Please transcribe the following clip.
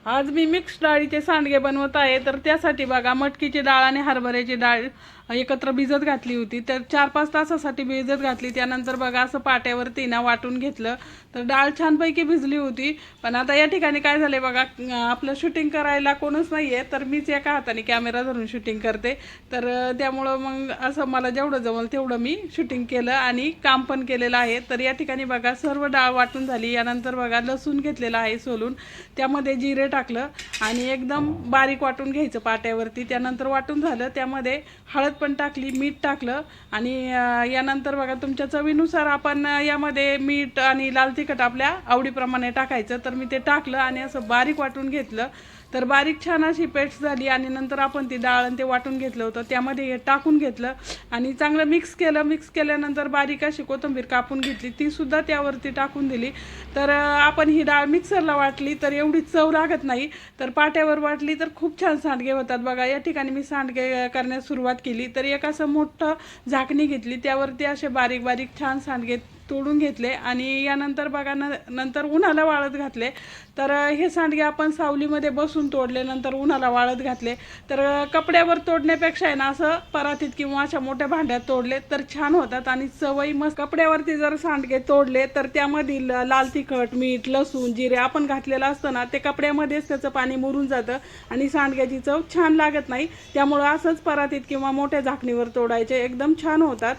आज मी मिक्स डाळीचे सांडगे बनवत आहे। तर त्यासाठी बघा मटकीची डाळ आणि हरभऱ्याची डाळ एकत्र भिजत घातली होती। तर 4-5 तासासाठी भिजत घातली। त्यानंतर बघा असं पाट्यावरती ना वाटून घेतलं तर डाळ छानपैकी भिजली होती। पण आता या ठिकाणी काय झाले बघा, आपलं शूटिंग करायला कोणच नाहीये, तर मीच एका हाताने कॅमेरा धरून शूटिंग करते। तर त्यामुळं मग असं मला जेवढं जमलं तेवढं मी शूटिंग केलं आणि काम पण केलेलं आहे। तर या ठिकाणी बघा सर्व डाळ वाटून झाली। यानंतर बघा लसूण घेतलेला आहे सोलून, त्यामध्ये जिरे टाकलं आणि एकदम बारीक वाटून घ्यायचं पाट्यावरती। त्यानंतर वाटून झालं त्यामध्ये हळद पण टाकली, मीठ टाकलं आणि यानंतर बघा तुमच्या चवीनुसार आपण यामध्ये मीठ आणि लाल तिखट आपल्या आवडीप्रमाणे टाकायचं। तर मी ते टाकलं आणि असं बारीक वाटून घेतलं। तर बारीक छान अशी पेस्ट झाली आणि नंतर आपण ती डाळ आणि ते वाटून घेतलं होतं त्यामध्ये हे टाकून घेतलं आणि चांगलं मिक्स केलं। मिक्स केल्यानंतर बारीक अशी कोथिंबीर कापून घेतली, ती सुद्धा त्यावरती टाकून दिली। तर आपण ही डाळ मिक्सरला वाटली तर एवढी चव लागत नाही, तर पाट्यावर वाटली तर खूप छान सांडगे होतात। बघा या ठिकाणी मी सांडगे करण्यास सुरुवात केली। तर एक असं मोठं झाकणी घेतली, त्यावरती असे बारीक बारीक छान सांडगे तोडून घेतले आणि यानंतर बघा नंतर उन्हाला वाळत घातले। तर हे सांडगे आपण सावलीमध्ये बसून तोडले, नंतर उन्हाला वाळत घातले। तर कपड्यावर तोडण्यापेक्षा आहे ना असं परातीत किंवा अशा मोठ्या भांड्यात तोडले तर छान होतात आणि चवही मस्त। कपड्यावरती जर सांडगे तोडले तर त्यामधील लाल तिखट, मीठ, लसूण, जिरे आपण घातलेलं असतं ना, ते कपड्यामध्येच त्याचं पाणी मुरून जातं आणि सांडग्याची चव छान लागत नाही। त्यामुळं असंच परातीत किंवा मोठ्या झाकणीवर तोडायचे, एकदम छान होतात।